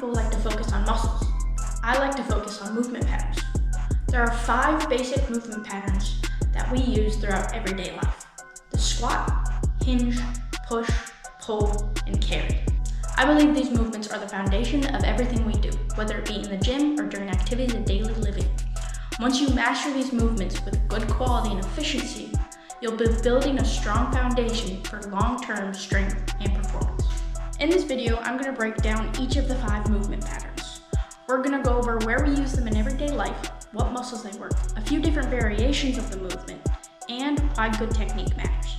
people like to focus on muscles. I like to focus on movement patterns. There are 5 basic movement patterns that we use throughout everyday life: the squat, hinge, push, pull, and carry. I believe these movements are the foundation of everything we do, whether it be in the gym or during activities of daily living. Once you master these movements with good quality and efficiency, you'll be building a strong foundation for long-term strength and performance. In this video, I'm going to break down each of the 5 movement patterns. We're going to go over where we use them in everyday life, what muscles they work, a few different variations of the movement, and why good technique matters.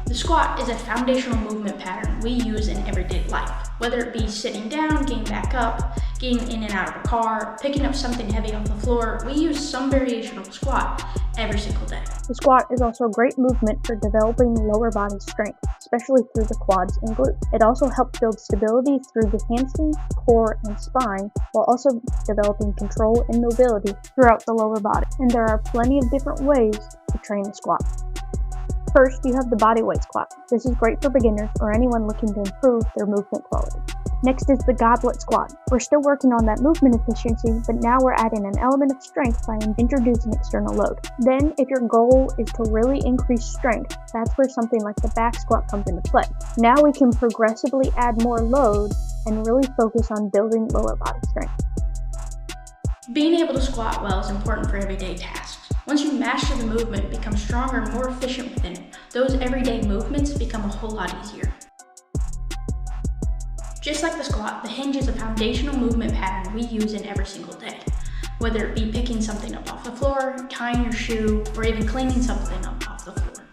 The squat is a foundational movement pattern we use in everyday life, whether it be sitting down, getting back up, getting in and out of a car, picking up something heavy off the floor. We use some variation of squat every single day. The squat is also a great movement for developing lower body strength, especially through the quads and glutes. It also helps build stability through the hamstring, core, and spine, while also developing control and mobility throughout the lower body. And there are plenty of different ways to train the squat. First, you have the bodyweight squat. This is great for beginners or anyone looking to improve their movement quality. Next is the goblet squat. We're still working on that movement efficiency, but now we're adding an element of strength by introducing external load. Then, if your goal is to really increase strength, that's where something like the back squat comes into play. Now we can progressively add more load and really focus on building lower body strength. Being able to squat well is important for everyday tasks. Once you master the movement, become stronger and more efficient within it, those everyday movements become a whole lot easier. Just like the squat, the hinge is a foundational movement pattern we use in every single day. Whether it be picking something up off the floor, tying your shoe, or even cleaning something up off the floor.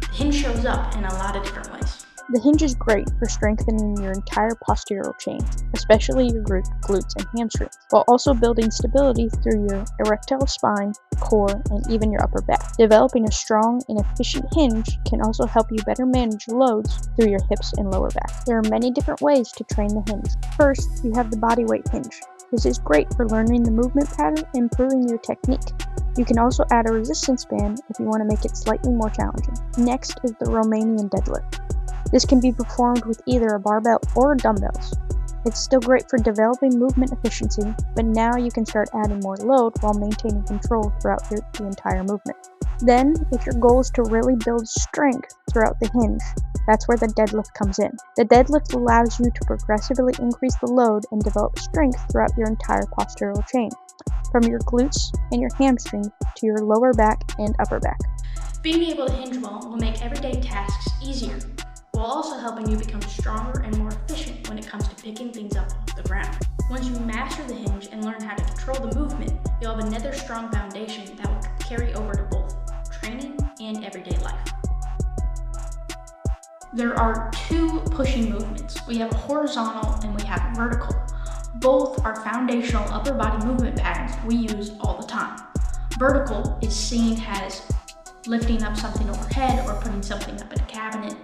The hinge shows up in a lot of different ways. The hinge is great for strengthening your entire postural chain, especially your glutes and hamstrings, while also building stability through your erectile spine, core, and even your upper back. Developing a strong and efficient hinge can also help you better manage loads through your hips and lower back. There are many different ways to train the hinge. First, you have the bodyweight hinge. This is great for learning the movement pattern and improving your technique. You can also add a resistance band if you want to make it slightly more challenging. Next is the Romanian deadlift. This can be performed with either a barbell or dumbbells. It's still great for developing movement efficiency, but now you can start adding more load while maintaining control throughout the entire movement. Then, if your goal is to really build strength throughout the hinge, that's where the deadlift comes in. The deadlift allows you to progressively increase the load and develop strength throughout your entire postural chain, from your glutes and your hamstrings to your lower back and upper back. Being able to hinge well will make everyday tasks easier, while also helping you become stronger and more efficient when it comes to picking things up off the ground. Once you master the hinge and learn how to control the movement, you'll have another strong foundation that will carry over to both training and everyday life. There are 2 pushing movements. We have horizontal and we have vertical. Both are foundational upper body movement patterns we use all the time. Vertical is seen as lifting up something overhead or putting something up in a cabinet.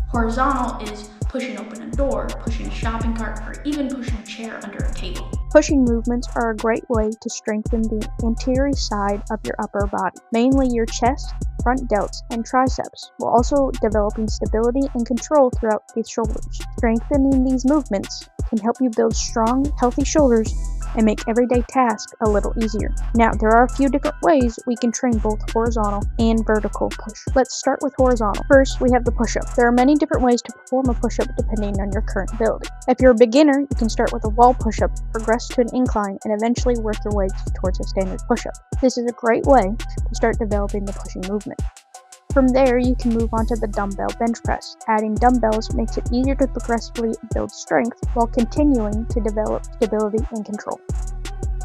Horizontal is pushing open a door, pushing a shopping cart, or even pushing a chair under a table. Pushing movements are a great way to strengthen the anterior side of your upper body, mainly your chest, front delts, and triceps, while also developing stability and control throughout the shoulders. Strengthening these movements can help you build strong, healthy shoulders and make everyday tasks a little easier. Now, there are a few different ways we can train both horizontal and vertical push. Let's start with horizontal. First, we have the push-up. There are many different ways to perform a push-up depending on your current ability. If you're a beginner, you can start with a wall push-up, progress to an incline, and eventually work your way towards a standard push-up. This is a great way to start developing the pushing movement. From there, you can move on to the dumbbell bench press. Adding dumbbells makes it easier to progressively build strength while continuing to develop stability and control.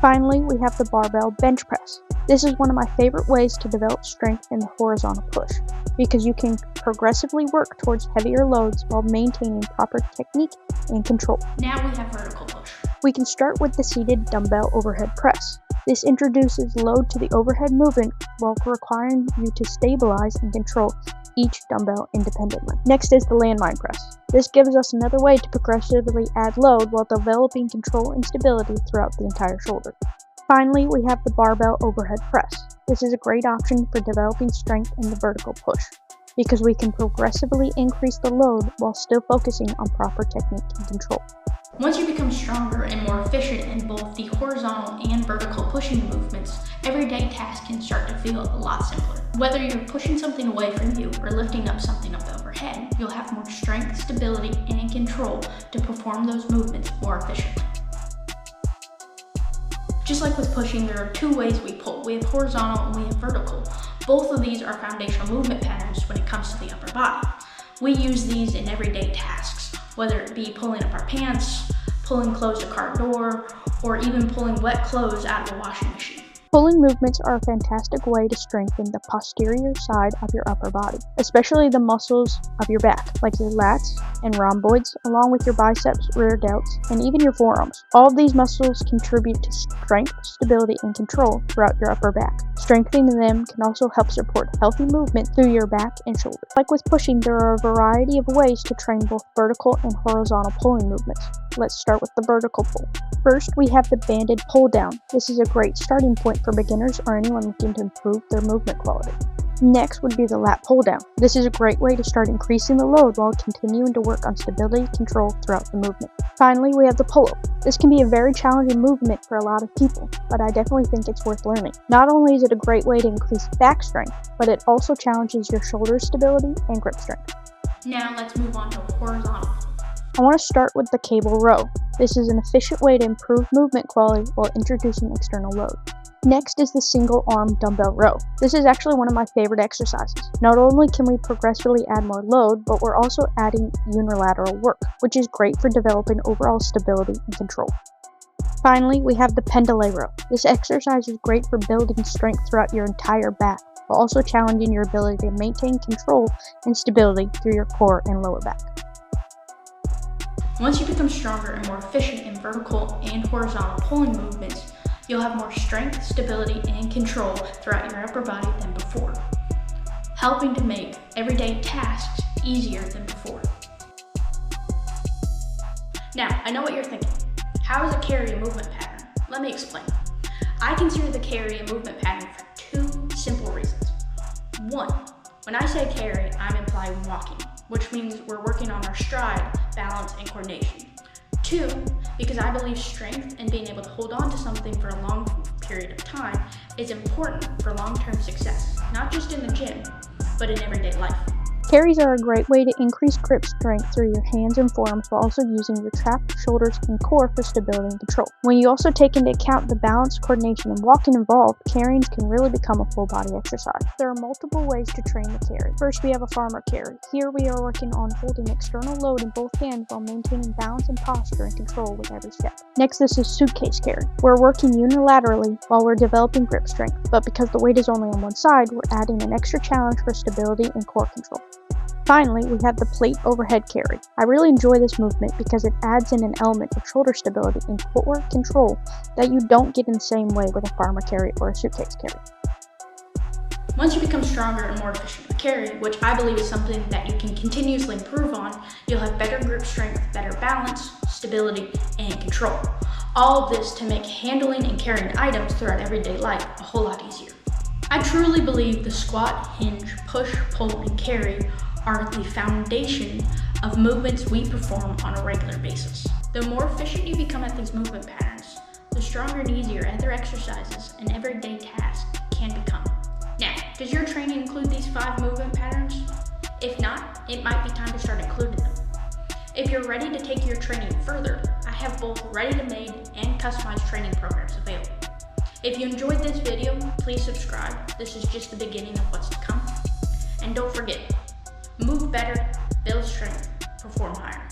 Finally, we have the barbell bench press. This is one of my favorite ways to develop strength in the horizontal push, because you can progressively work towards heavier loads while maintaining proper technique and control. Now we have vertical push. We can start with the seated dumbbell overhead press. This introduces load to the overhead movement while requiring you to stabilize and control each dumbbell independently. Next is the landmine press. This gives us another way to progressively add load while developing control and stability throughout the entire shoulder. Finally, we have the barbell overhead press. This is a great option for developing strength in the vertical push. because we can progressively increase the load while still focusing on proper technique and control. Once you become stronger and more efficient in both the horizontal and vertical pushing movements, everyday tasks can start to feel a lot simpler. Whether you're pushing something away from you or lifting up something up overhead, you'll have more strength, stability, and control to perform those movements more efficiently. Just like with pushing, there are two ways we pull. We have horizontal and we have vertical. Both of these are foundational movement patterns when it comes to the upper body. We use these in everyday tasks, whether it be pulling up our pants, pulling closed a car door, or even pulling wet clothes out of a washing machine. Pulling movements are a fantastic way to strengthen the posterior side of your upper body, especially the muscles of your back, like your lats and rhomboids, along with your biceps, rear delts, and even your forearms. All of these muscles contribute to strength, stability, and control throughout your upper back. Strengthening them can also help support healthy movement through your back and shoulders. Like with pushing, there are a variety of ways to train both vertical and horizontal pulling movements. Let's start with the vertical pull. First, we have the banded pull down. This is a great starting point for beginners or anyone looking to improve their movement quality. Next would be the lat pull down. This is a great way to start increasing the load while continuing to work on stability control throughout the movement. Finally, we have the pull-up. This can be a very challenging movement for a lot of people, but I definitely think it's worth learning. Not only is it a great way to increase back strength, but it also challenges your shoulder stability and grip strength. Now let's move on to horizontal. I want to start with the cable row. This is an efficient way to improve movement quality while introducing external load. Next is the single arm dumbbell row. This is actually one of my favorite exercises. Not only can we progressively add more load, but we're also adding unilateral work, which is great for developing overall stability and control. Finally, we have the pendulum row. This exercise is great for building strength throughout your entire back, while also challenging your ability to maintain control and stability through your core and lower back. Once you become stronger and more efficient in vertical and horizontal pulling movements, you'll have more strength, stability, and control throughout your upper body than before, helping to make everyday tasks easier than before. Now, I know what you're thinking. How is a carry a movement pattern? Let me explain. I consider the carry a movement pattern for two simple reasons. One, when I say carry, I'm implying walking, which means we're working on our stride, balance, and coordination. Two, because I believe strength and being able to hold on to something for a long period of time is important for long-term success, not just in the gym, but in everyday life. Carries are a great way to increase grip strength through your hands and forearms while also using your traps, shoulders, and core for stability and control. When you also take into account the balance, coordination, and walking involved, carrying can really become a full body exercise. There are multiple ways to train the carry. First, we have a farmer carry. Here we are working on holding external load in both hands while maintaining balance and posture and control with every step. Next, this is suitcase carry. We're working unilaterally while we're developing grip strength, but because the weight is only on one side, we're adding an extra challenge for stability and core control. Finally, we have the plate overhead carry. I really enjoy this movement because it adds in an element of shoulder stability and footwork control that you don't get in the same way with a farmer carry or a suitcase carry. Once you become stronger and more efficient with carry, which I believe is something that you can continuously improve on, you'll have better grip strength, better balance, stability, and control. All of this to make handling and carrying items throughout everyday life a whole lot easier. I truly believe the squat, hinge, push, pull, and carry are the foundation of movements we perform on a regular basis. The more efficient you become at these movement patterns, the stronger and easier other exercises and everyday tasks can become. Now, does your training include these 5 movement patterns? If not, it might be time to start including them. If you're ready to take your training further, I have both ready-to-made and customized training programs available. If you enjoyed this video, please subscribe. This is just the beginning of what's to come. And don't forget, move better, build strength, perform higher.